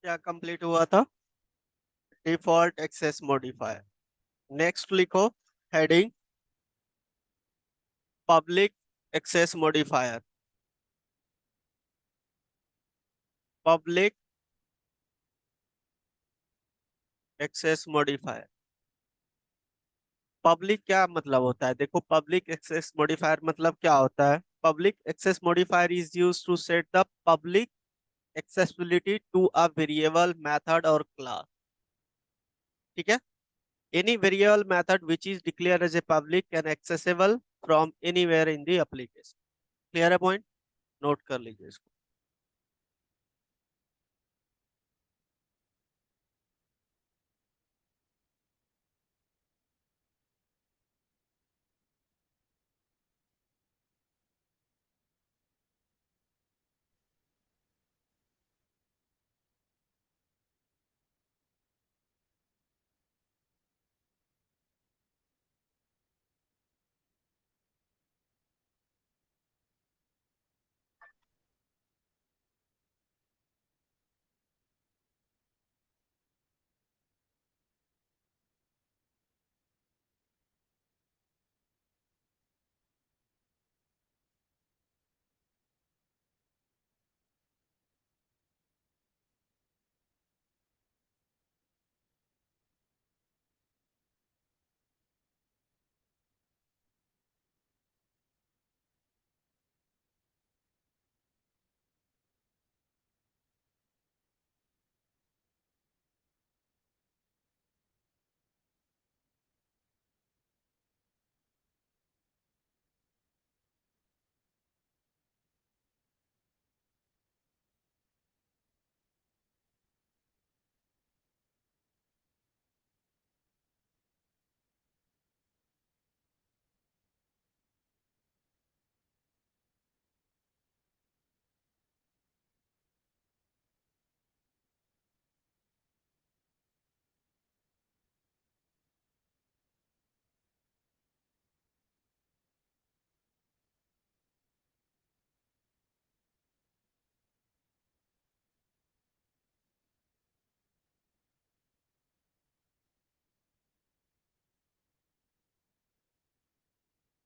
क्या कंप्लीट हुआ था? Default access modifier. नेक्स्ट लिखो heading public access modifier. Public access modifier. Public क्या मतलब होता है? देखो, पब्लिक एक्सेस मॉडिफायर मतलब क्या होता है? Public access modifier is used to set the public accessibility to a variable method or class। ठीक है? any variable method which is declared as a public and accessible from anywhere in the application। Clear है point? Note कर लीजिए इसको।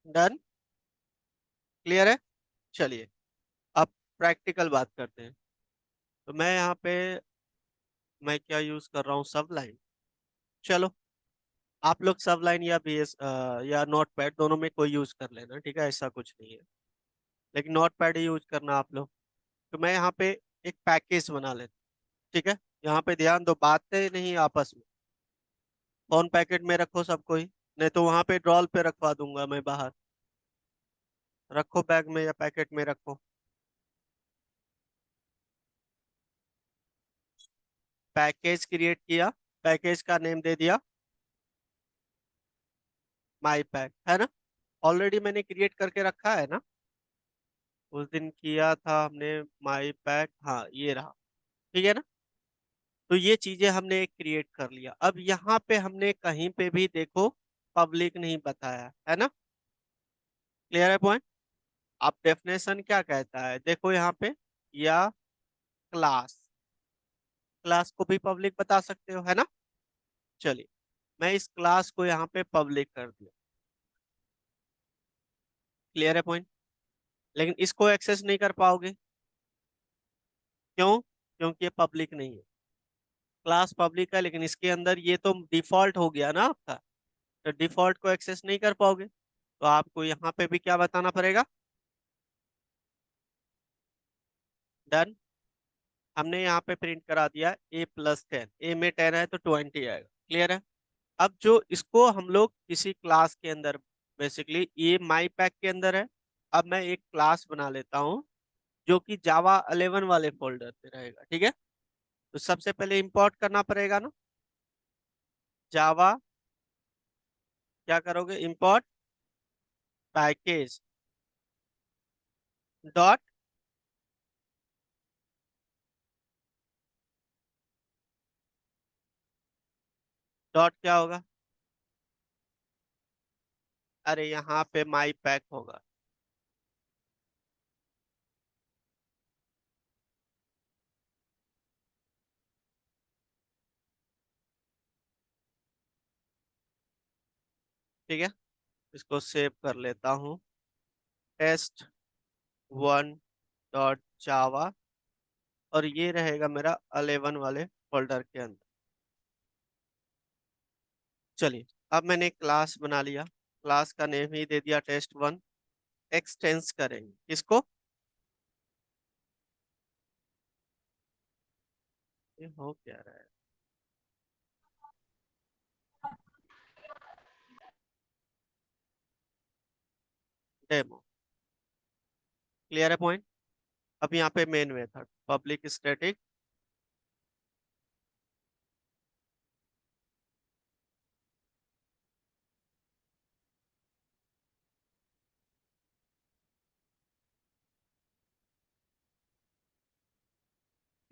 Done? Clear है? चलिए, अब practical बात करते हैं। तो मैं यहाँ पे मैं क्या यूज कर रहा हूँ? सब लाइन। चलो, आप लोग सब लाइन या बीएस या नोट पैड दोनों में कोई यूज कर लेना, ठीक है? ऐसा कुछ नहीं है, लेकिन नोट पैड ही यूज करना आप लोग। तो मैं यहाँ पे एक पैकेज बना लेता हूँ, ठीक है? यहाँ पे ध्यान दो, बातें नहीं आपस में। फोन पैकेट में रखो सब कोई, नहीं तो वहां पे ड्रॉल पे रखवा दूंगा मैं बाहर। रखो बैग में या पैकेट में रखो। पैकेज क्रिएट किया, पैकेज का नेम दे दिया माई पैक, है ना? ऑलरेडी मैंने क्रिएट करके रखा है ना, उस दिन किया था हमने माई पैक। हाँ, ये रहा। ठीक है ना? तो ये चीजें हमने क्रिएट कर लिया। अब यहाँ पे हमने कहीं पे भी देखो पब्लिक नहीं बताया है ना। क्लियर है पॉइंट? अब डेफिनेशन क्या कहता है देखो यहाँ पे, या क्लास, क्लास को भी पब्लिक बता सकते हो, है ना? चलिए, मैं इस क्लास को यहाँ पे पब्लिक कर दिया। क्लियर है पॉइंट? लेकिन इसको एक्सेस नहीं कर पाओगे। क्यों? क्योंकि ये पब्लिक नहीं है। क्लास पब्लिक है, लेकिन इसके अंदर ये तो डिफॉल्ट हो गया ना आपका। तो डिफॉल्ट को एक्सेस नहीं कर पाओगे, तो आपको यहाँ पे भी क्या बताना पड़ेगा? डन। हमने यहाँ पे प्रिंट करा दिया A+10। ए में 10 है तो 20 आएगा। क्लियर है? अब जो इसको हम लोग किसी क्लास के अंदर, बेसिकली ये माई पैक के अंदर है। अब मैं एक क्लास बना लेता हूँ जो कि जावा 11 वाले फोल्डर पे रहेगा। ठीक है? तो सबसे पहले इंपोर्ट करना पड़ेगा ना, जावा। क्या करोगे? Import package dot. डॉट क्या होगा? अरे यहाँ पे माई पैक होगा। ठीक है, इसको सेव कर लेता हूँ, test1.java, और ये रहेगा मेरा 11 वाले फोल्डर के अंदर। चलिए, अब मैंने क्लास बना लिया, क्लास का नेम ही दे दिया test1। एक्सटेंस करेंगे इसको, ये हो क्या रहा है, डेमो। क्लियर है पॉइंट। अब यहाँ पे मेन मेथड पब्लिक स्टैटिक,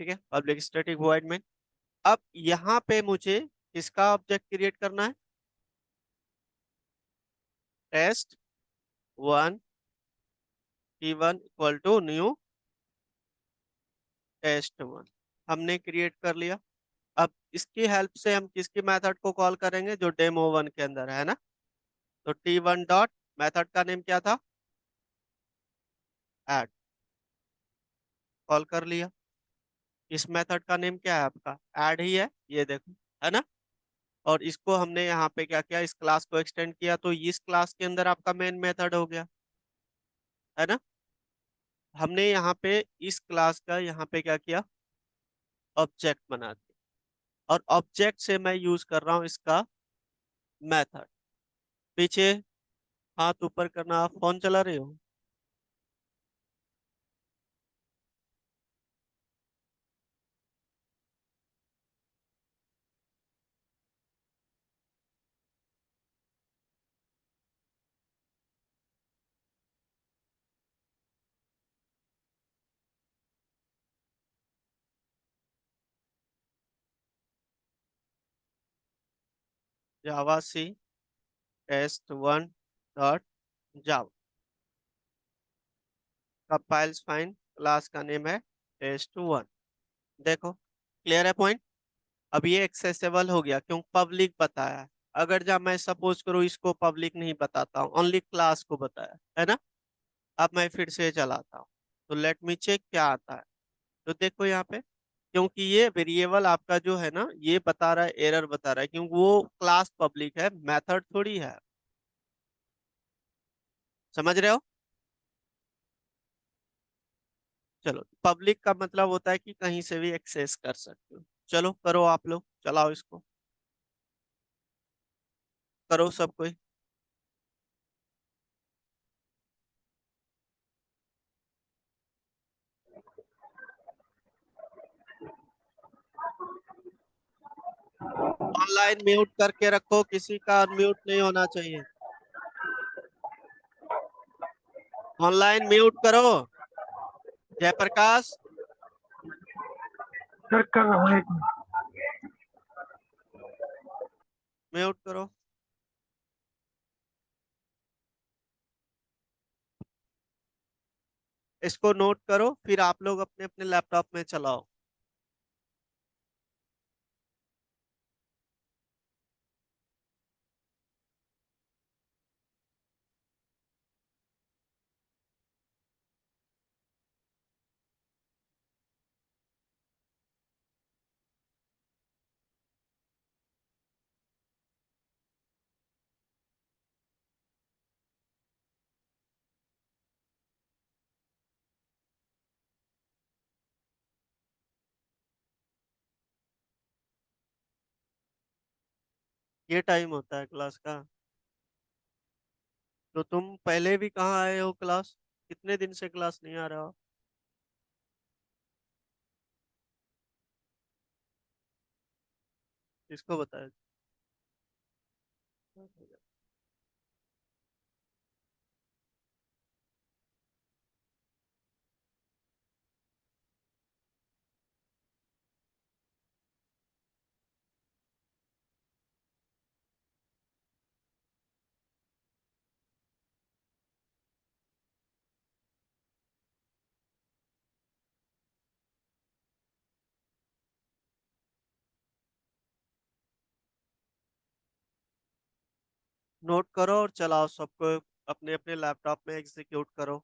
ठीक है, पब्लिक स्टैटिक वॉइड में। अब यहाँ पे मुझे इसका ऑब्जेक्ट क्रिएट करना है, test1 t1 equal to new test1, हमने क्रिएट कर लिया। अब इसकी हेल्प से हम किसकी मेथड को कॉल करेंगे, जो डेमो 1 के अंदर है ना। तो t1 डॉट, मेथड का नेम क्या था, ऐड, कॉल कर लिया। इस मेथड का नेम क्या है आपका, ऐड ही है, ये देखो, है ना। और इसको हमने यहाँ पे क्या किया, इस क्लास को एक्सटेंड किया, तो इस क्लास के अंदर आपका मेन मेथड हो गया, है ना। हमने यहाँ पे इस क्लास का यहाँ पे क्या किया, ऑब्जेक्ट बना दिया, और ऑब्जेक्ट से मैं यूज कर रहा हूँ इसका मेथड। पीछे हाथ ऊपर करना, आप फोन चला रहे हो। जावा सी test1.java, कंपाइल्स फाइन, क्लास का नेम है test1। देखो, क्लियर है पॉइंट। अब ये एक्सेसिबल हो गया, क्यों, पब्लिक बताया है। अगर जब मैं सपोज करूँ इसको पब्लिक नहीं बताता हूँ, ओनली क्लास को बताया है ना। अब मैं फिर से चलाता हूँ, तो लेट मी चेक क्या आता है। तो देखो यहाँ पे, क्योंकि ये वेरिएबल आपका जो है ना, ये बता रहा है, एरर बता रहा है, क्योंकि वो क्लास पब्लिक है, मेथड थोड़ी है। समझ रहे हो। चलो, पब्लिक का मतलब होता है कि कहीं से भी एक्सेस कर सकते हो। चलो करो, आप लोग चलाओ इसको, करो सब कोई। ऑनलाइन म्यूट करके रखो, किसी का अनम्यूट नहीं होना चाहिए। ऑनलाइन म्यूट करो, जयप्रकाश, सर कर रहा हूँ एक मिनट। म्यूट करो। इसको नोट करो, फिर आप लोग अपने अपने लैपटॉप में चलाओ। ये टाइम होता है क्लास का। तो तुम पहले भी कहाँ आए हो क्लास, कितने दिन से क्लास नहीं आ रहा हो। किसको बताया। नोट करो और चलाओ सबको, अपने अपने लैपटॉप में एग्जीक्यूट करो।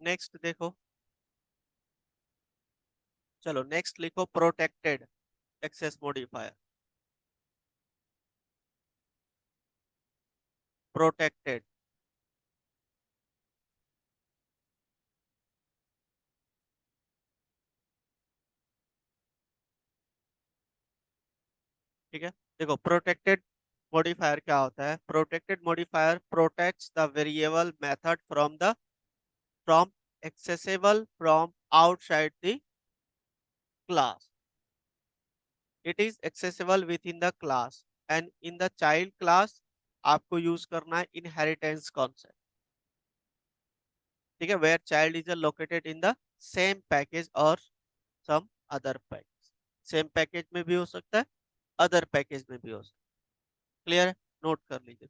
नेक्स्ट देखो, चलो नेक्स्ट लिखो प्रोटेक्टेड एक्सेस मॉडिफायर। प्रोटेक्टेड, ठीक है। देखो प्रोटेक्टेड मॉडिफायर क्या होता है। Protected modifier protects the variable method from accessible from outside the class. It is accessible within the class and in the child class आपको use करना है inheritance concept. ठीक है, where child is located in the same package और some other package. Same package में भी हो सकता है, अदर पैकेज में भी हो सकता है। क्लियर है, नोट कर लीजिए।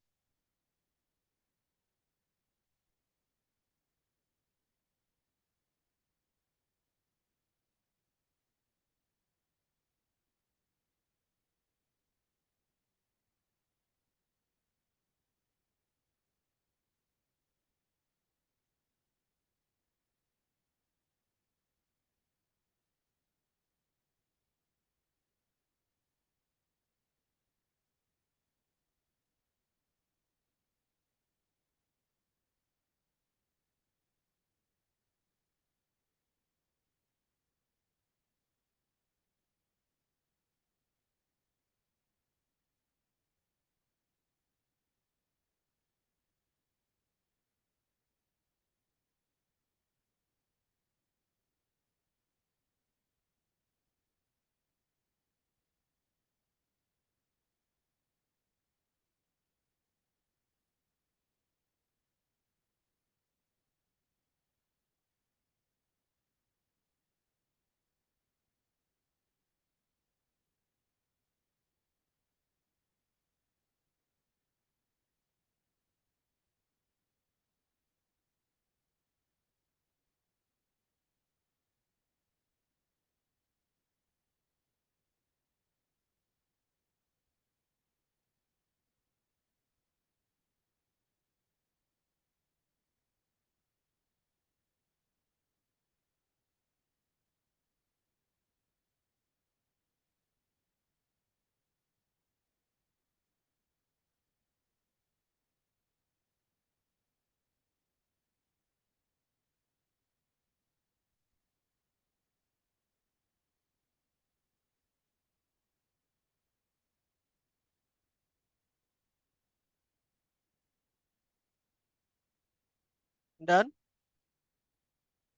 डन,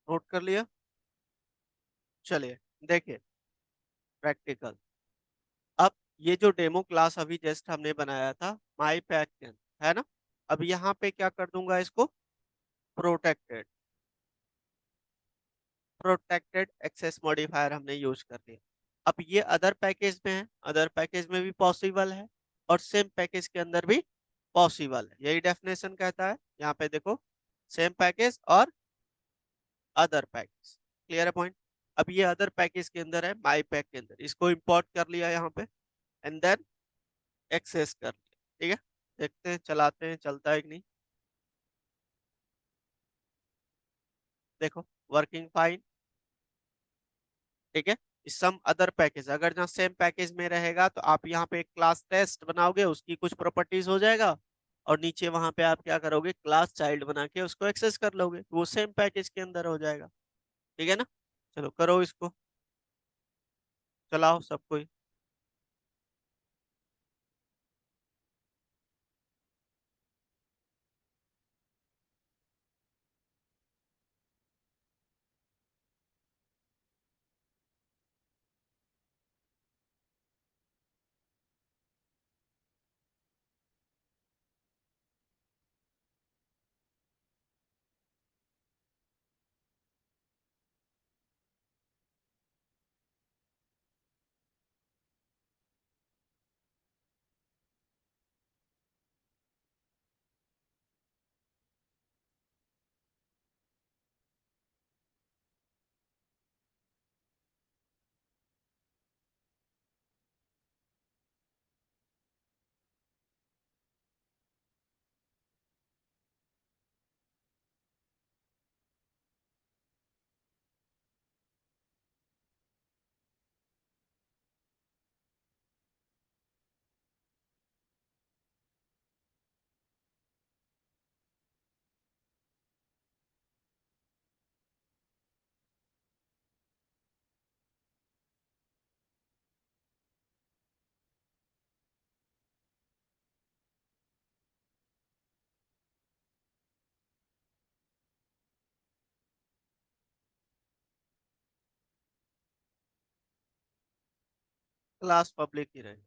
नोट कर लिया। चलिए देखिए प्रैक्टिकल। अब ये जो डेमो क्लास अभी जस्ट हमने बनाया था माई पैक है ना, अब यहाँ पे क्या कर दूंगा इसको, प्रोटेक्टेड। प्रोटेक्टेड एक्सेस मॉडिफायर हमने यूज कर लिया। अब ये अदर पैकेज में है, अदर पैकेज में भी पॉसिबल है और सेम पैकेज के अंदर भी पॉसिबल है, यही डेफिनेशन कहता है। यहाँ पे देखो, सेम पैकेज और अदर पैकेज। क्लियर है पॉइंट। अब ये अदर पैकेज के अंदर है, माई पैक के अंदर, इसको इंपोर्ट कर लिया यहाँ पे एंड देन एक्सेस कर लिया। ठीक है, देखते हैं चलाते हैं चलता है कि नहीं। देखो वर्किंग फाइन। ठीक है, सम अदर पैकेज, अगर जहाँ सेम पैकेज में रहेगा तो आप यहाँ पे एक क्लास टेस्ट बनाओगे, उसकी कुछ प्रॉपर्टीज हो जाएगा और नीचे वहां पे आप क्या करोगे, क्लास चाइल्ड बना के उसको एक्सेस कर लोगे, वो सेम पैकेज के अंदर हो जाएगा। ठीक है ना। चलो करो इसको, चलाओ सब कोई। क्लास पब्लिक ही रहे।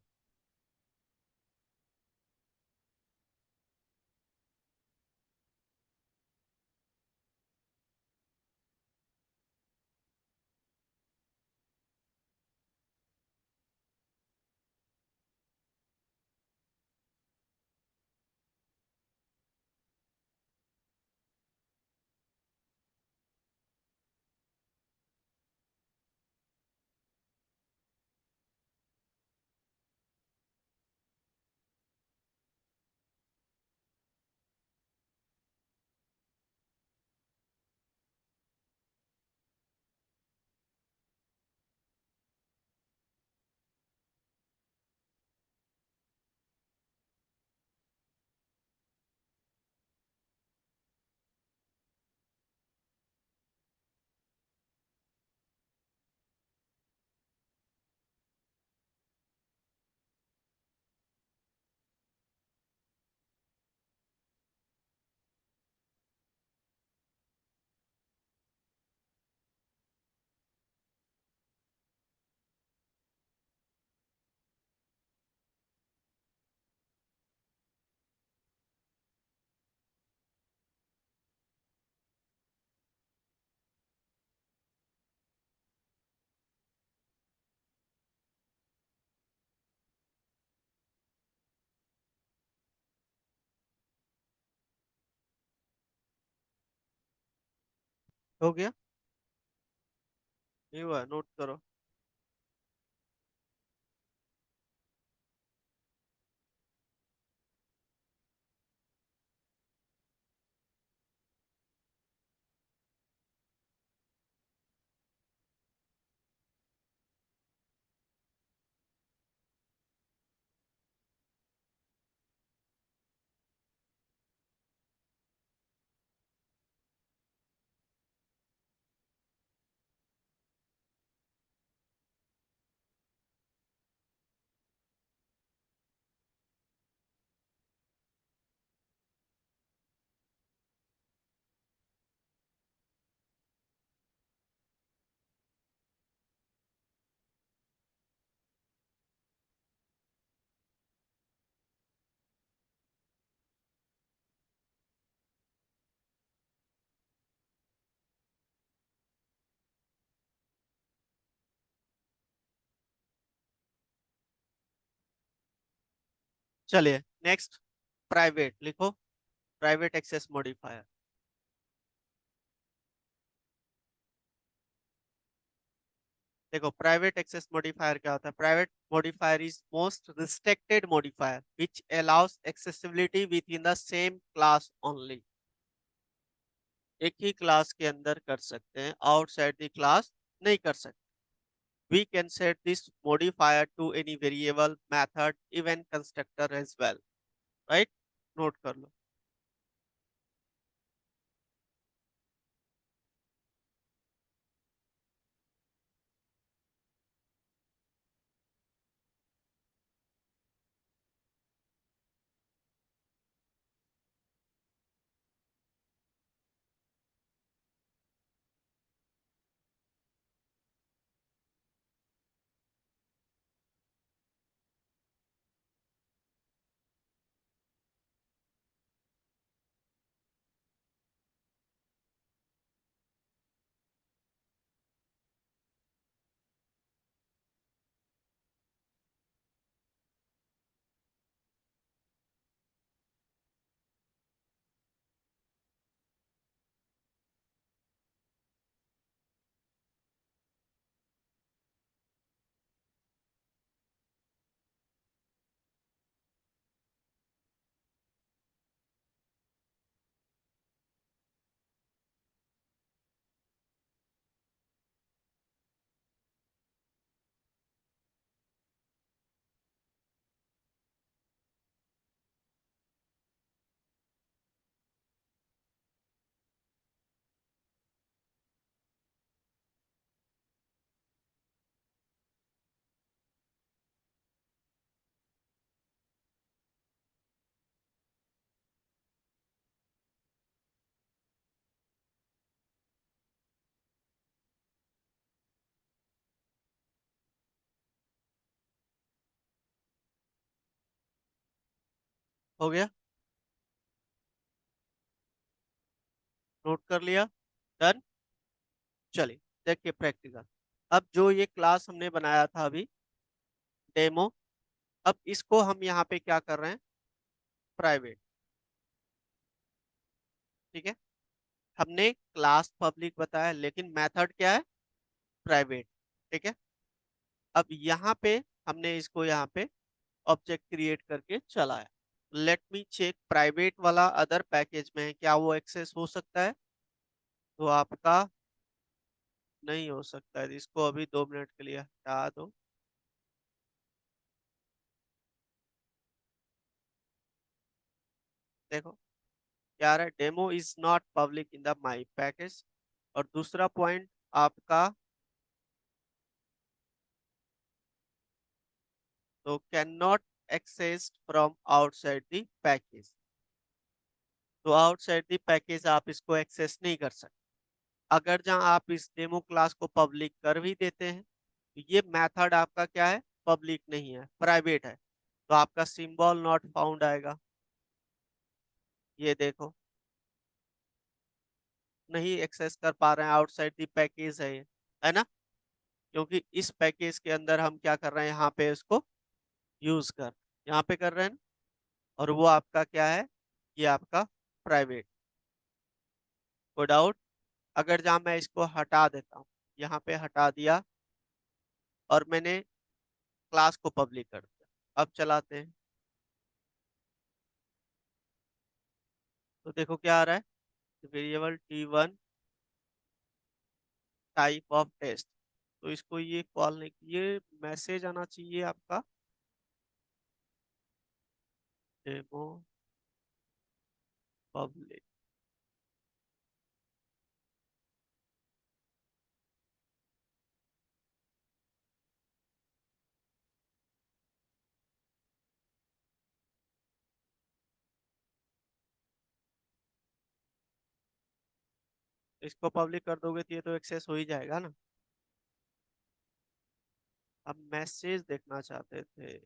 हो गया? नहीं हुआ? नोट करो। चलिए नेक्स्ट, प्राइवेट लिखो। Private access modifier. देखो प्राइवेट एक्सेस मॉडिफायर क्या होता है? Private modifier is most restricted modifier which allows accessibility within the same class only. एक ही क्लास के अंदर कर सकते हैं, आउटसाइड द क्लास नहीं कर सकते। We can set this modifier to any variable, method, even constructor as well. Right? Note कर लो। हो गया, नोट कर लिया, डन। चलिए देखिए प्रैक्टिकल। अब जो ये क्लास हमने बनाया था अभी, डेमो, अब इसको हम यहाँ पे क्या कर रहे हैं, प्राइवेट। ठीक है, हमने क्लास पब्लिक बताया लेकिन मेथड क्या है, प्राइवेट। ठीक है, अब यहाँ पे हमने इसको यहाँ पे ऑब्जेक्ट क्रिएट करके चलाया। लेट मी चेक प्राइवेट वाला अदर पैकेज में है क्या वो एक्सेस हो सकता है, तो आपका नहीं हो सकता है, इसको अभी 2 मिनट के लिए हटा दो। देखो क्या रहा है, demo is not public in the my package. और दूसरा पॉइंट आपका, तो can not access from outside the package. तो आउटसाइड द पैकेज आप इसको एक्सेस नहीं कर सकते। अगर जहां आप इस डेमो क्लास को पब्लिक कर भी देते हैं तो ये मेथड आपका क्या है, पब्लिक नहीं है, प्राइवेट है। तो आपका सिंबल नॉट फाउंड आएगा। ये देखो, नहीं एक्सेस कर पा रहे हैं, आउटसाइड दी पैकेज है ये, है ना। क्योंकि इस पैकेज के अंदर हम क्या कर रहे हैं, यहाँ पे इसको यूज कर, यहाँ पे कर रहे हैं ना? और वो आपका क्या है, ये आपका प्राइवेट। कोई डाउट? अगर जहाँ मैं इसको हटा देता हूँ, यहाँ पे हटा दिया और मैंने क्लास को पब्लिक कर दिया, अब चलाते हैं तो देखो क्या आ रहा है, variable T1 type of test. तो इसको ये कॉल नहीं, ये मैसेज आना चाहिए आपका, डेमो पब्लिक। इसको पब्लिक कर दोगे तो ये तो एक्सेस हो ही जाएगा ना। अब मैसेज देखना चाहते थे,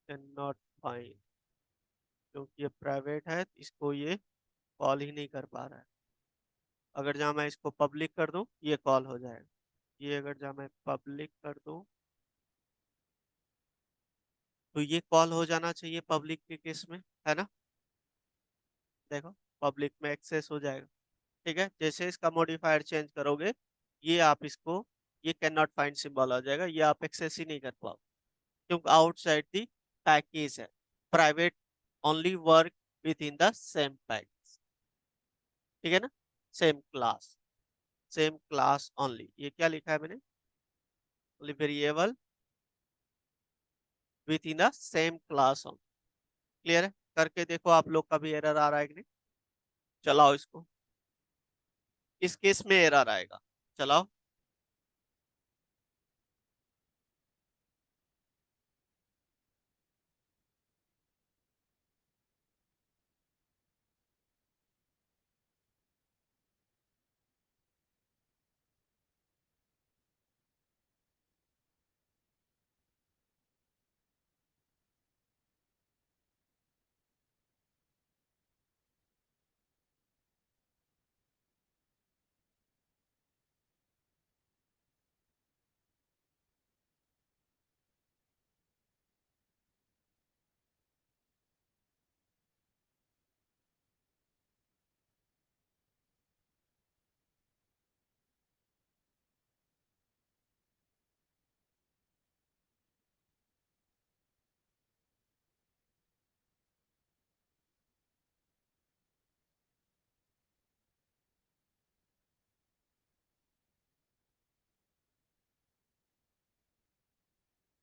कैन नॉट फाइंड, क्योंकि ये प्राइवेट है इसको ये कॉल ही नहीं कर पा रहा है। अगर जहाँ मैं इसको पब्लिक कर दूं ये कॉल हो जाएगा, ये अगर जहाँ मैं पब्लिक कर दूं तो ये कॉल हो जाना चाहिए पब्लिक के केस में, है ना। देखो पब्लिक में एक्सेस हो जाएगा। ठीक है, जैसे इसका मॉडिफायर चेंज करोगे, ये आप इसको, ये कैन नॉट फाइंड सिंबल आ जाएगा, ये आप एक्सेस ही नहीं कर पाओ, क्योंकि आउटसाइड दी पैकेज है, private only work with in the same package. ठीक है ना, same class, same class only, ये क्या लिखा है मैंने, only variable with in the same class only. Clear है, करके देखो आप लोग का भी एरर आ रहा है कि नहीं। चलाओ इसको, इस केस में एरर आएगा, चलाओ।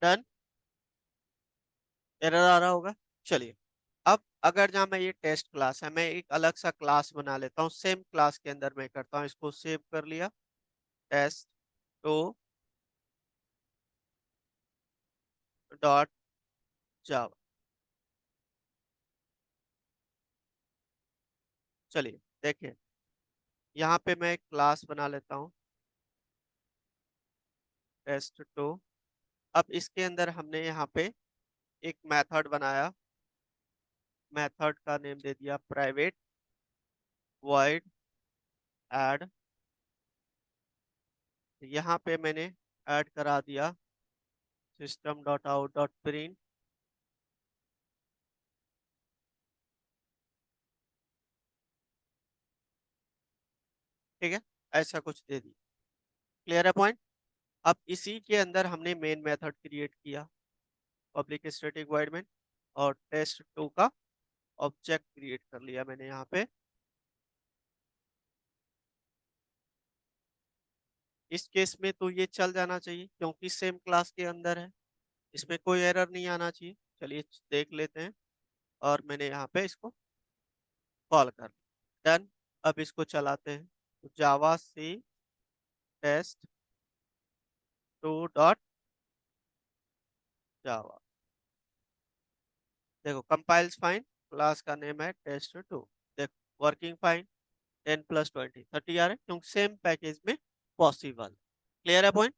डन, एरर आ रहा होगा। चलिए, अब अगर जहाँ मैं, ये टेस्ट क्लास है, मैं एक अलग सा क्लास बना लेता हूँ, सेम क्लास के अंदर मैं करता हूँ, इसको सेव कर लिया, टेस्ट टू डॉट जावा। चलिए देखिए, यहाँ पे मैं एक क्लास बना लेता हूँ, test2। अब इसके अंदर हमने यहाँ पे एक मेथड बनाया, मेथड का नेम दे दिया प्राइवेट वॉइड ऐड। यहाँ पे मैंने ऐड करा दिया system dot out dot print. ठीक है, ऐसा कुछ दे दिया। क्लियर है पॉइंट। अब इसी के अंदर हमने मेन मेथड क्रिएट किया, पब्लिक स्टैटिक वॉइड मेन, और टेस्ट2 का ऑब्जेक्ट क्रिएट कर लिया मैंने यहाँ पे। इस केस में तो ये चल जाना चाहिए क्योंकि सेम क्लास के अंदर है, इसमें कोई एरर नहीं आना चाहिए। चलिए देख लेते हैं, और मैंने यहाँ पे इसको कॉल कर डन। अब इसको चलाते हैं, तो जावा सी टेस्ट2 डॉट जावा। देखो कंपाइल्स फाइन, क्लास का नेम है टेस्ट2। देखो वर्किंग फाइन, 10 + 20 30 आ रहे हैं क्योंकि सेम पैकेज में पॉसिबल। क्लियर है पॉइंट,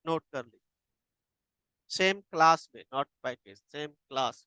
नोट कर ली। सेम क्लास में, not package, same class.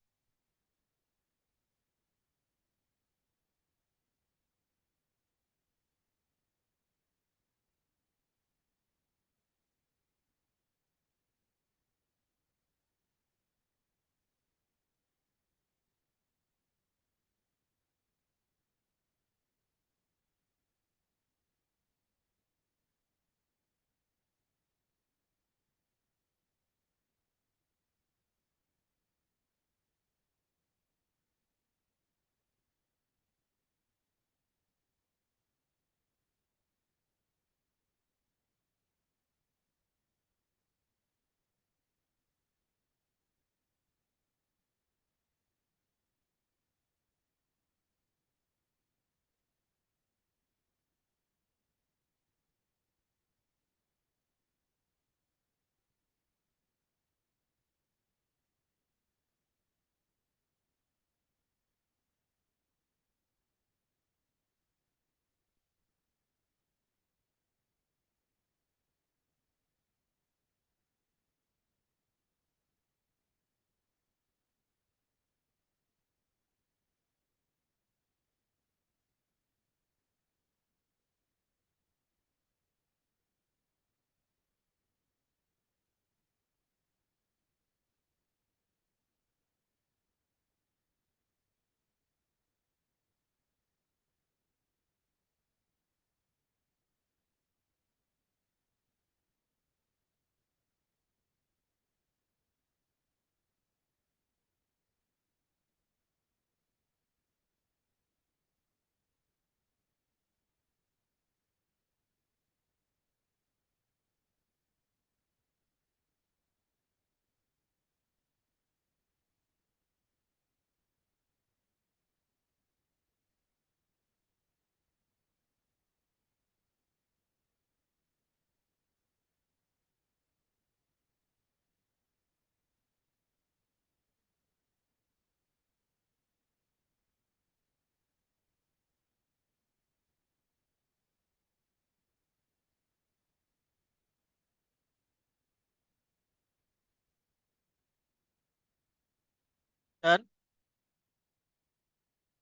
Done.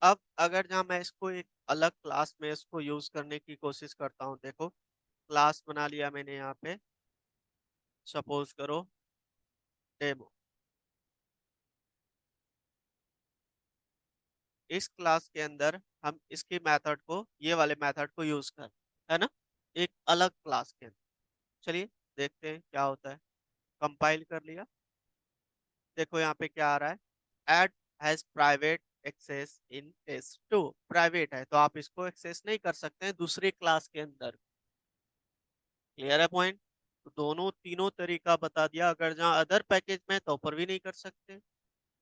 अब अगर जहाँ मैं इसको एक अलग क्लास में इसको यूज करने की कोशिश करता हूँ, देखो क्लास बना लिया मैंने यहाँ पे, सपोज करो डेमो। इस क्लास के अंदर हम इसके मेथड को, ये वाले मेथड को यूज कर, है ना, एक अलग क्लास के अंदर। चलिए देखते हैं क्या होता है। कंपाइल कर लिया, देखो यहाँ पे क्या आ रहा है, add has private access in test two. Private है तो आप इसको एक्सेस नहीं कर सकते हैं दूसरे क्लास के अंदर। क्लियर है पॉइंट। तो दोनों तीनों तरीका बता दिया। अगर जहाँ अदर पैकेज में तो ऊपर भी नहीं कर सकते,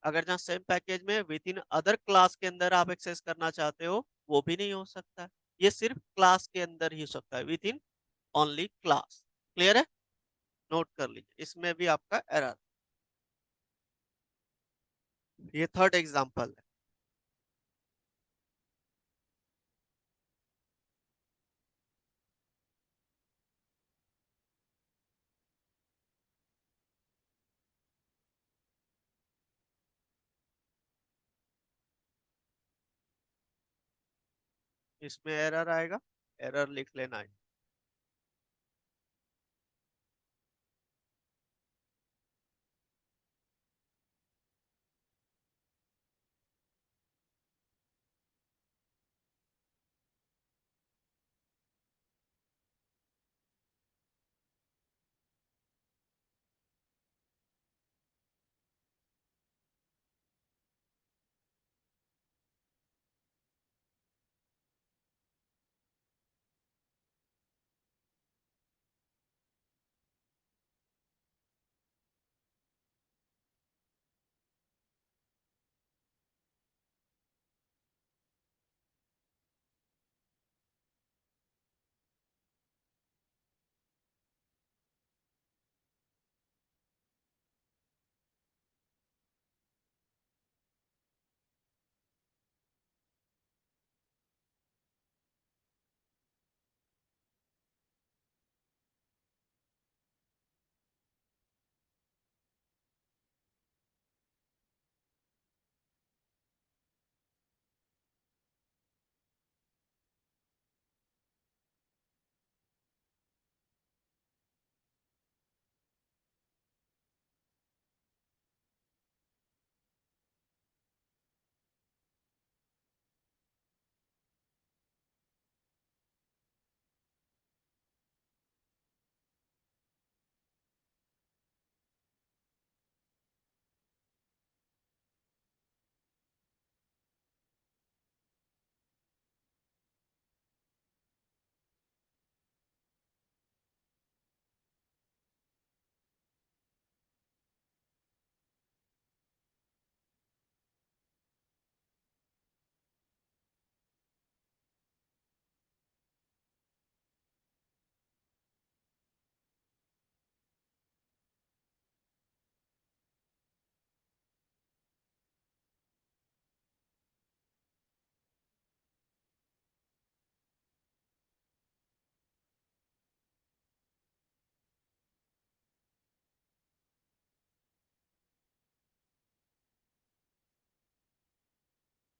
अगर जहाँ सेम पैकेज में विद इन अदर क्लास के अंदर आप एक्सेस करना चाहते हो वो भी नहीं हो सकता। ये सिर्फ क्लास के अंदर ही हो सकता है, with in only class. Clear है, नोट कर लीजिए, इसमें भी आपका एरर। ये थर्ड एग्जांपल है। इसमें एरर आएगा, एरर लिख लेना है।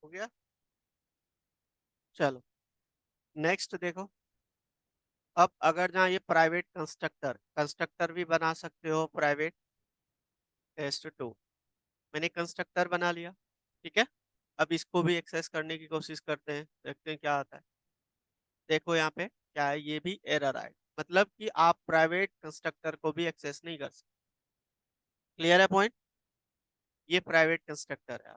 हो गया। चलो नेक्स्ट देखो। अब अगर जहाँ ये प्राइवेट कंस्ट्रक्टर, कंस्ट्रक्टर भी बना सकते हो प्राइवेट टेस्ट 2। मैंने कंस्ट्रक्टर बना लिया, ठीक है। अब इसको भी एक्सेस करने की कोशिश करते हैं, देखते हैं क्या आता है। देखो यहाँ पे क्या है, ये भी एरर आए, मतलब कि आप प्राइवेट कंस्ट्रक्टर को भी एक्सेस नहीं कर सकते। क्लियर है पॉइंट? ये प्राइवेट कंस्ट्रक्टर है।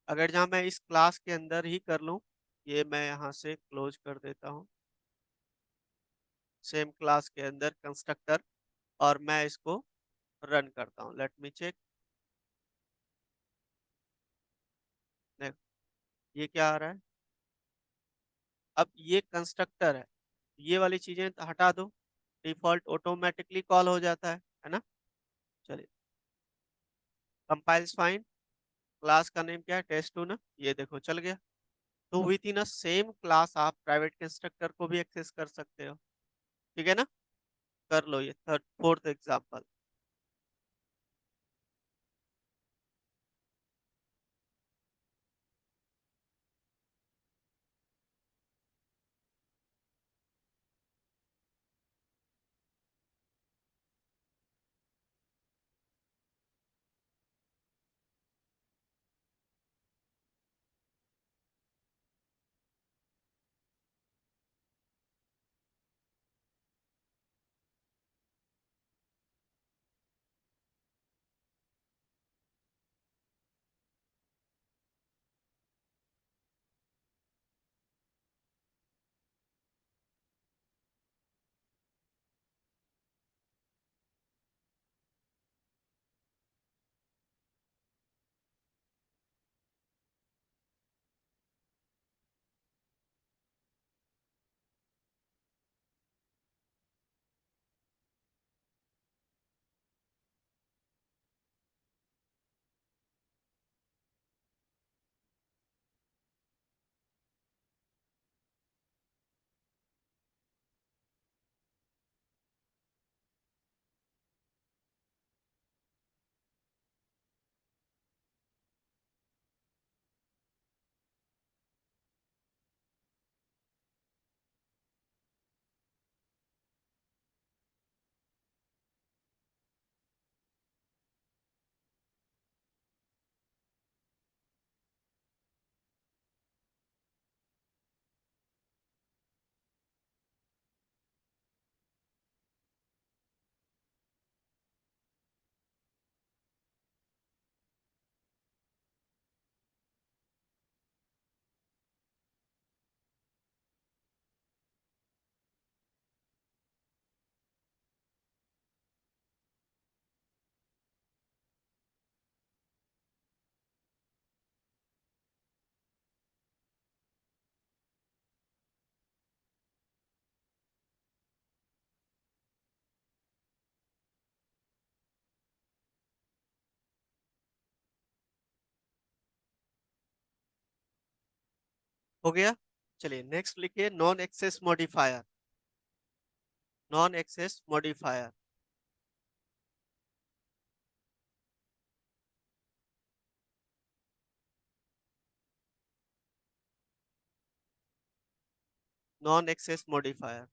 अगर जहाँ मैं इस क्लास के अंदर ही कर लूँ, ये मैं यहाँ से क्लोज कर देता हूँ, सेम क्लास के अंदर कंस्ट्रक्टर, और मैं इसको रन करता हूँ। Let me check. देखो ये क्या आ रहा है। अब ये कंस्ट्रक्टर है, ये वाली चीजें तो हटा दो, डिफॉल्ट ऑटोमेटिकली कॉल हो जाता है ना। चलिए, कंपाइल्स फाइन, क्लास का नेम क्या है, टेस्ट 2 ना, ये देखो चल गया। तो with in a same class आप प्राइवेट कंस्ट्रक्टर को भी एक्सेस कर सकते हो, ठीक है ना। कर लो ये थर्ड फोर्थ एग्जांपल। हो गया। चलिए नेक्स्ट लिखिए, non access modifier. Non access modifier. Non access modifier.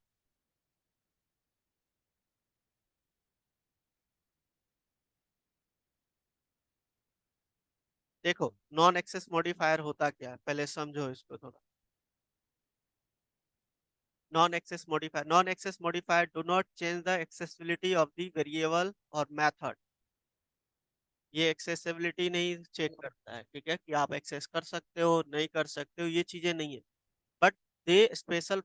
देखो, नॉन एक्सेस मॉडिफायर होता क्या है, पहले समझो इसको थोड़ा। Non access modifier do not change the accessibility of the variable और मेथड। ये एक्सेसिबिलिटी नहीं चेक करता है, ठीक है, कि आप एक्सेस कर सकते हो नहीं कर सकते हो, ये चीजें नहीं है। But they special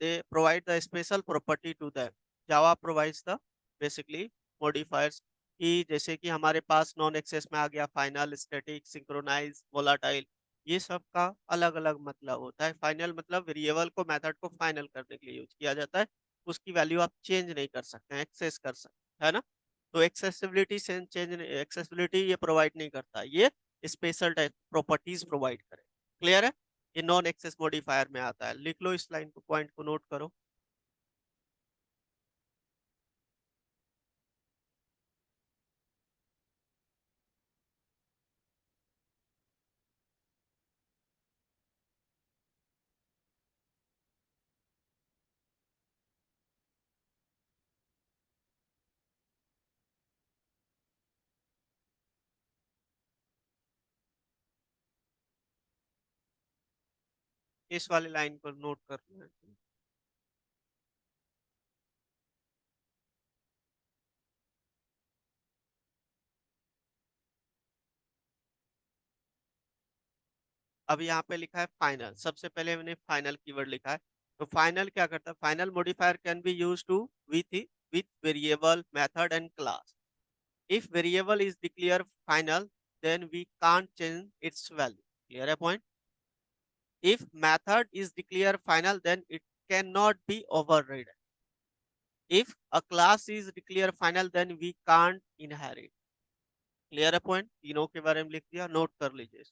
they provide the special property to them. Java provides the basically modifiers कि जैसे कि हमारे पास नॉन एक्सेस में आ गया फाइनल, स्टैटिक, सिंक्रोनाइज, वोलाटाइल। ये सब का अलग अलग मतलब होता है। फाइनल मतलब वेरिएबल को, मेथड को फाइनल करने के लिए यूज किया जाता है। उसकी वैल्यू आप चेंज नहीं कर सकते हैं, एक्सेस कर सकते हैं, है ना। तो एक्सेसिबिलिटी से चेंज, एक्सेसिबिलिटी ये प्रोवाइड नहीं करता, ये स्पेशल टाइप प्रॉपर्टीज प्रोवाइड करे। क्लियर है। ये नॉन एक्सेस मॉडिफायर में आता है, लिख लो इस लाइन को, पॉइंट को नोट करो। इस वाली लाइन को नोट करना है। अब यहाँ पे लिखा है फाइनल, सबसे पहले मैंने फाइनल कीवर्ड लिखा है। तो फाइनल क्या करता है, final modifier can be use to with variable, method and class. If variable is declare final, then we can't change its value. Clear a point? If method is declared final, then it cannot be overridden. If a class is declared final, then we can't inherit. Clear है point, तीनों के बारे में लिख दिया, note कर लीजिए।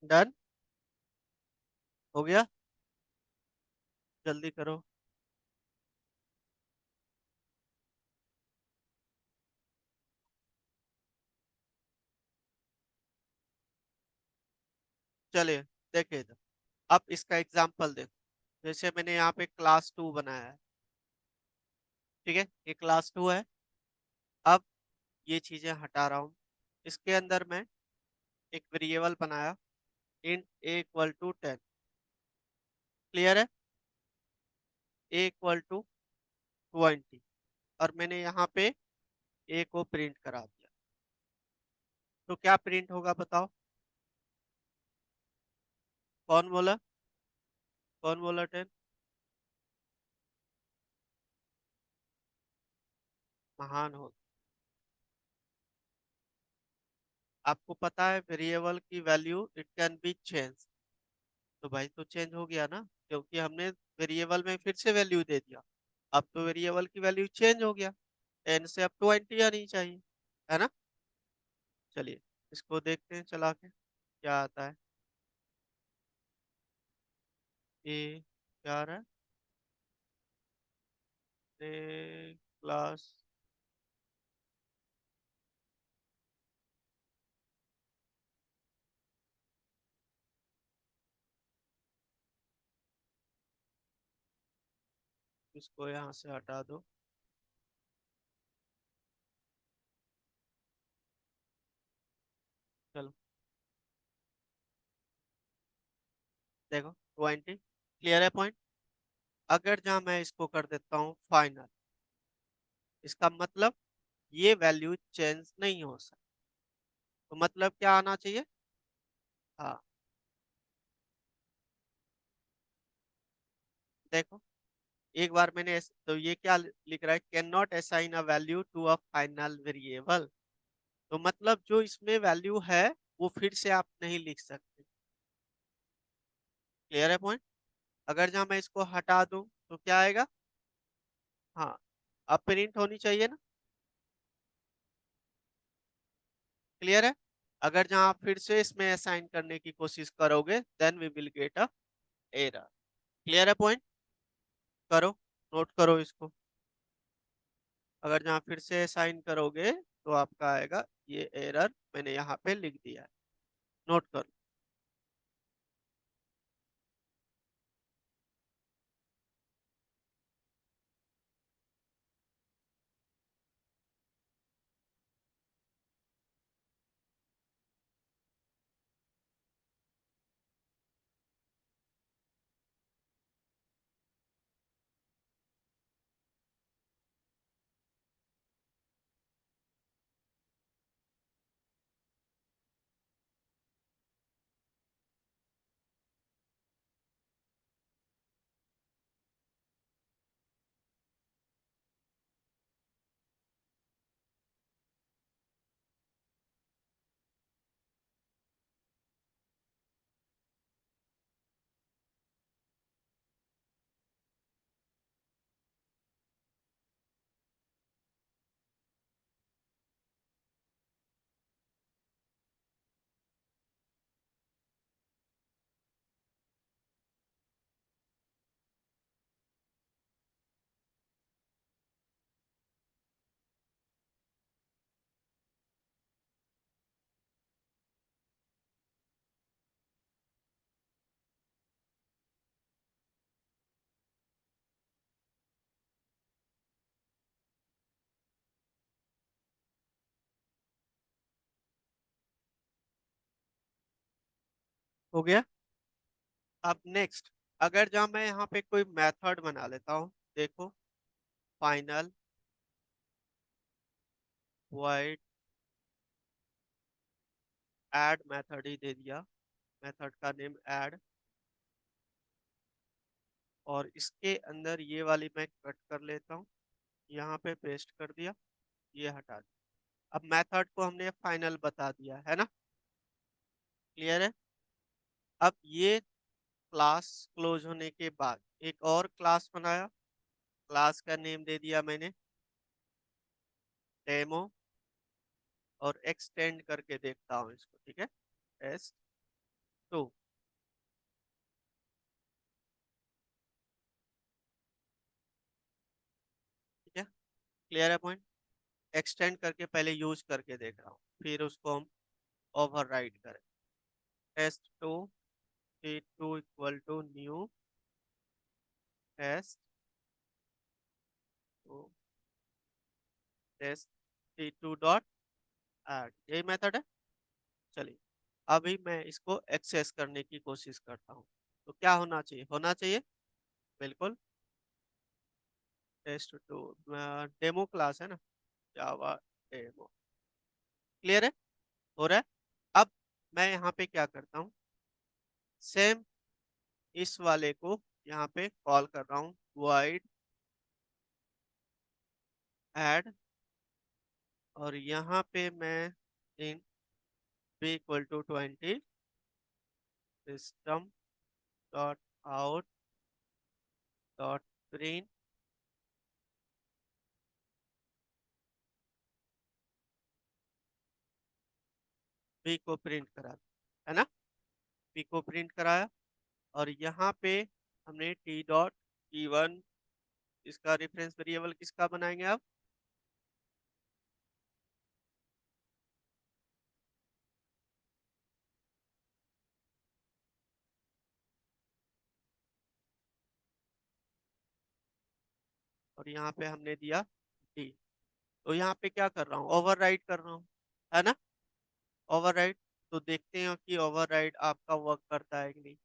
Done हो गया। जल्दी करो। चलिए देखिए इधर। अब इसका एग्जाम्पल देखो, जैसे मैंने यहाँ पे क्लास 2 बनाया है। ठीक है, ये क्लास 2 है। अब ये चीजें हटा रहा हूँ। इसके अंदर मैं एक वेरिएबल बनाया, int a equal to 10। Clear है? A equal to 20। और मैंने यहाँ पे ए को प्रिंट करा दिया। तो क्या प्रिंट होगा बताओ? कौन बोला? कौन बोला 10? महान हो। आपको पता है वेरिएबल की value it can be change. तो भाई तो चेंज हो गया ना, क्योंकि हमने वेरिएबल में फिर से वैल्यू दे दिया। अब तो वेरिएबल की वैल्यू चेंज हो गया। 10 से अब 20 आनी चाहिए, है ना? चलिए इसको देखते हैं चला के क्या आता है। ये क्या आ रहा है? क्लास। इसको यहाँ से हटा दो। चलो देखो 20। क्लियर है पॉइंट? अगर जहाँ मैं इसको कर देता हूँ फाइनल, इसका मतलब ये वैल्यू चेंज नहीं हो सकती। तो मतलब क्या आना चाहिए? हाँ, देखो एक बार मैंने तो ये क्या लिख रहा है, can not assign a value to a final variable. तो मतलब जो इसमें वैल्यू है वो फिर से आप नहीं लिख सकते। क्लियर है पॉइंट? अगर जहाँ मैं इसको हटा दूं तो क्या आएगा? हाँ, अब प्रिंट होनी चाहिए ना। क्लियर है? अगर जहाँ आप फिर से इसमें असाइन करने की कोशिश करोगे then we will get a error. Clear है पॉइंट? करो, नोट करो इसको। अगर जहाँ फिर से असाइन करोगे तो आपका आएगा ये एरर, मैंने यहाँ पे लिख दिया है। नोट करो। हो गया। अब नेक्स्ट, अगर जहाँ मैं यहाँ पे कोई मेथड बना लेता हूँ, देखो फाइनल वॉइड ऐड मेथड ही दे दिया, मेथड का नेम ऐड। और इसके अंदर ये वाली मैं कट कर लेता हूँ, यहाँ पे पेस्ट कर दिया, ये हटा दिया। अब मेथड को हमने फाइनल बता दिया है ना। क्लियर है? अब ये क्लास क्लोज होने के बाद एक और क्लास बनाया, क्लास का नेम दे दिया मैंने डेमो। और एक्सटेंड करके देखता हूँ इसको, ठीक है, टेस्ट। टू। ठीक है, क्लियर है पॉइंट। एक्सटेंड करके पहले यूज करके देख रहा हूँ, फिर उसको हम ओवरराइड करें। Test two t two equal to new test two test t two dot add, यही मेथड है। चलिए, अभी मैं इसको एक्सेस करने की कोशिश करता हूँ। तो क्या होना चाहिए, होना चाहिए बिल्कुल टेस्ट टू, डेमो क्लास है ना, जावा डेमो। क्लियर है, हो रहा है। अब मैं यहाँ पे क्या करता हूँ, सेम इस वाले को यहाँ पे कॉल कर रहा हूँ, void add, और यहाँ पे मैं int b equal to 20 system dot out dot print b को प्रिंट करा, है ना, b को प्रिंट कराया। और यहाँ पे हमने टी डॉट टी वन, इसका रेफरेंस वेरिएबल किसका बनाएंगे आप, और यहाँ पे हमने दिया डी। तो यहाँ पे क्या कर रहा हूँ, ओवरराइड कर रहा हूँ, है ना, ओवरराइड। तो देखते हैं कि ओवरराइड आपका वर्क करता है कि नहीं।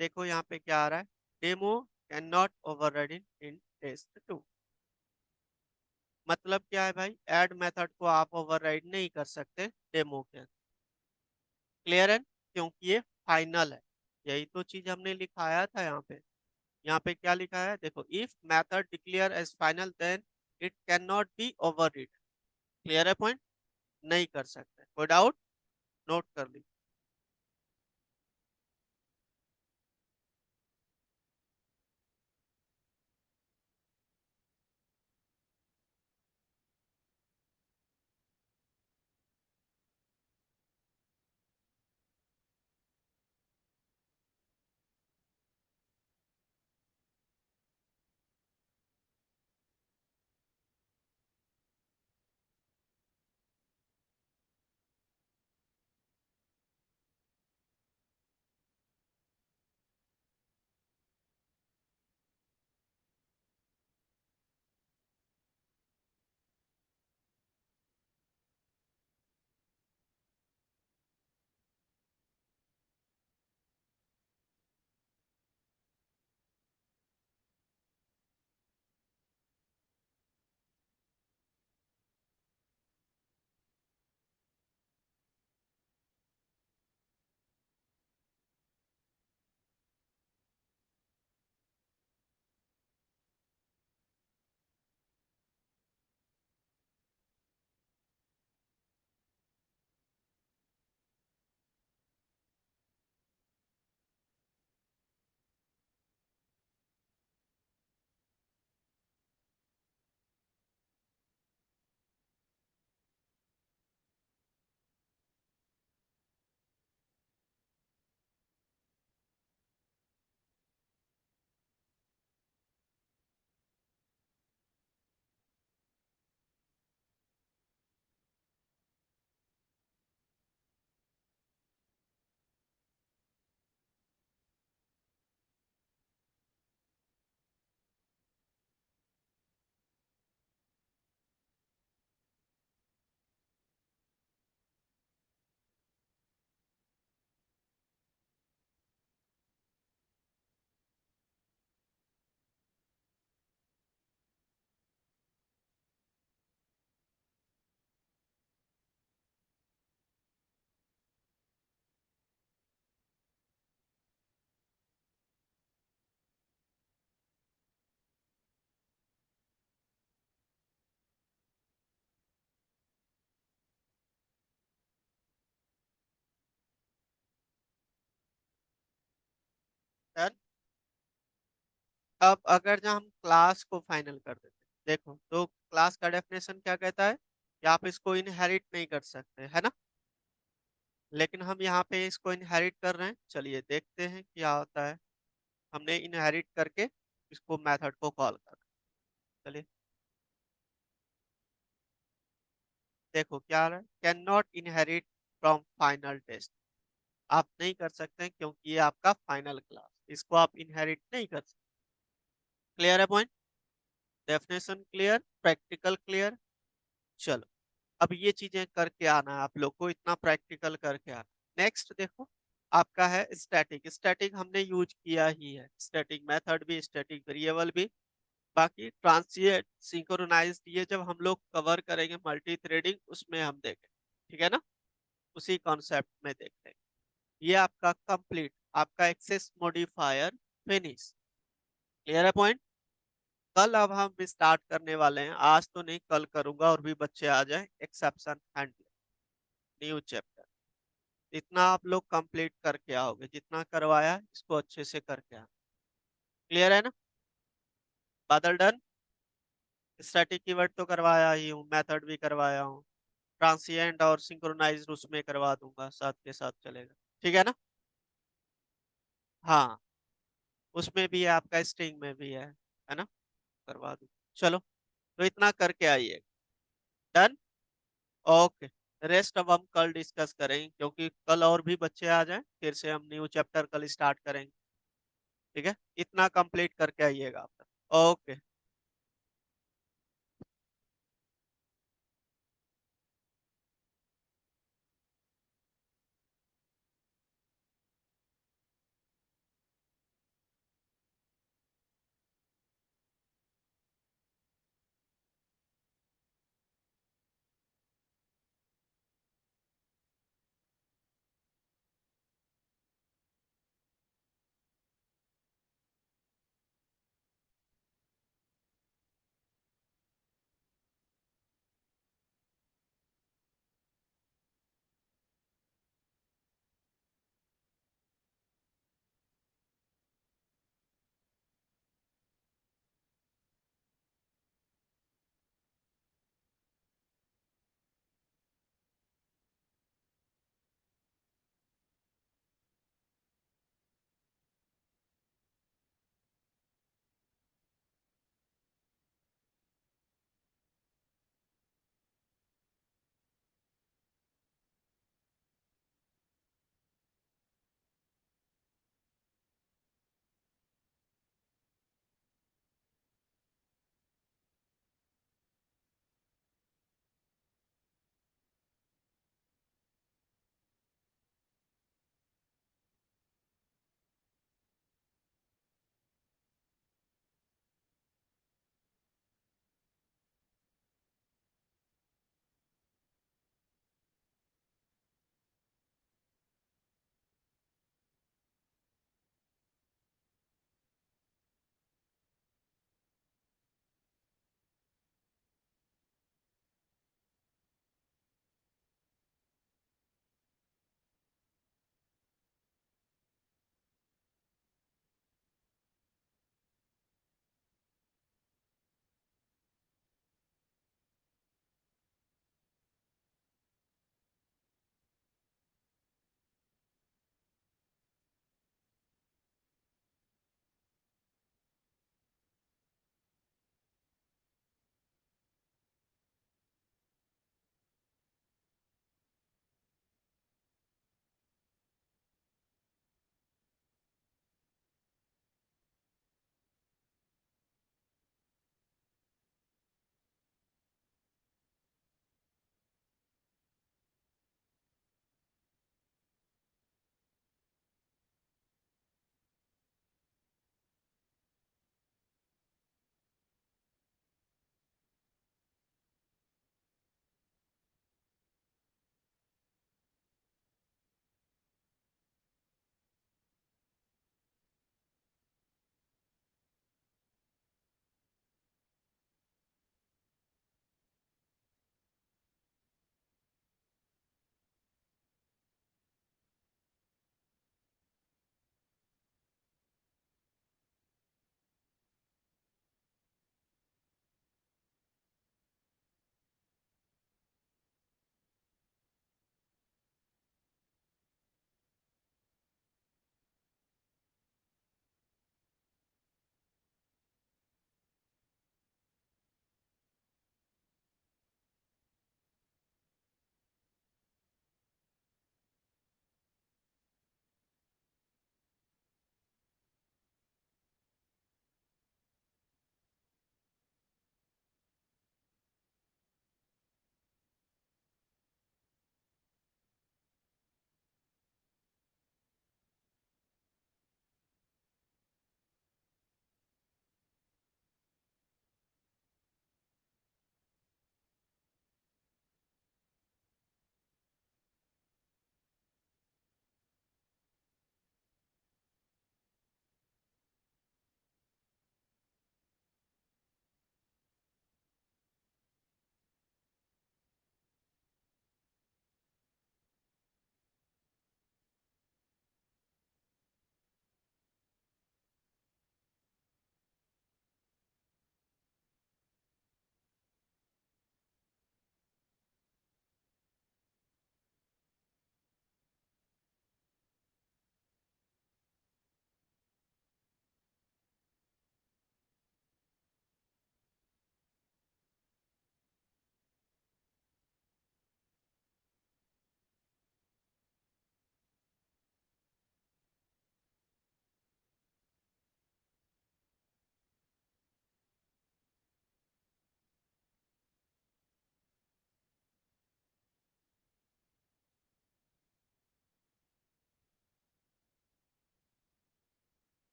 देखो यहाँ पे क्या आ रहा है, demo can not override in test two. मतलब क्या है भाई, ऐड मेथड को आप ओवरराइड नहीं कर सकते डेमो के। क्लियर है, क्योंकि ये फाइनल है। यही तो चीज हमने लिखाया था यहाँ पे। यहाँ पे क्या लिखा है, देखो, if method declare as final then it can not be override. Clear है पॉइंट, नहीं कर सकते, कोई डाउट, नोट कर ली। डन। अब अगर जब हम क्लास को फाइनल कर देते, देखो तो क्लास का डेफिनेशन क्या कहता है कि आप इसको इनहेरिट नहीं कर सकते, है ना। लेकिन हम यहाँ पे इसको इनहेरिट कर रहे हैं, चलिए देखते हैं क्या होता है। हमने इनहेरिट करके इसको मेथड को कॉल कर, चलिए देखो क्या आ रहा है, can not inherit from final test. आप नहीं कर सकते हैं क्योंकि ये आपका फाइनल क्लास, इसको आप इनहेरिट नहीं कर सकते। क्लियर है point? Definition clear, practical clear. चलो अब ये चीजें करके आना है आप लोग को, इतना प्रैक्टिकल करके आना। नेक्स्ट देखो आपका है स्टैटिक। स्टैटिक हमने यूज किया ही है, स्टैटिक मेथड भी, स्टैटिक वेरिएबल भी। बाकी ट्रांसिएंट सिंक्रोनाइज्ड ये जब हम लोग कवर करेंगे मल्टी थ्रेडिंग, उसमें हम देखें, ठीक है ना, उसी कॉन्सेप्ट में देखते हैं। ये आपका कंप्लीट, आपका एक्सेस मॉडिफायर फिनिश। क्लियर है पॉइंट? कल अब हम स्टार्ट करने वाले हैं, आज तो नहीं कल करूंगा, और भी बच्चे आ जाए, एक्सेप्शन हैंडलिंग, न्यू चैप्टर। इतना आप लोग कंप्लीट करके आओगे, जितना करवाया इसको अच्छे से करके आओ। क्लियर है ना? बादल डन। स्टैटिक कीवर्ड तो करवाया ही हूँ, मेथड भी करवाया हूँ, ट्रांसिएंट और सिंक्रोनाइज्ड उसमें करवा दूंगा, साथ के साथ चलेगा, ठीक है ना? हाँ, उसमें भी है, आपका स्ट्रिंग में भी है ना, करवा दूँ। चलो तो इतना करके आइए। डन। ओके। रेस्ट अब हम कल डिस्कस करेंगे, क्योंकि कल और भी बच्चे आ जाएं, फिर से हम न्यू चैप्टर कल स्टार्ट करेंगे। ठीक है, इतना कंप्लीट करके आइएगा आप। ओके।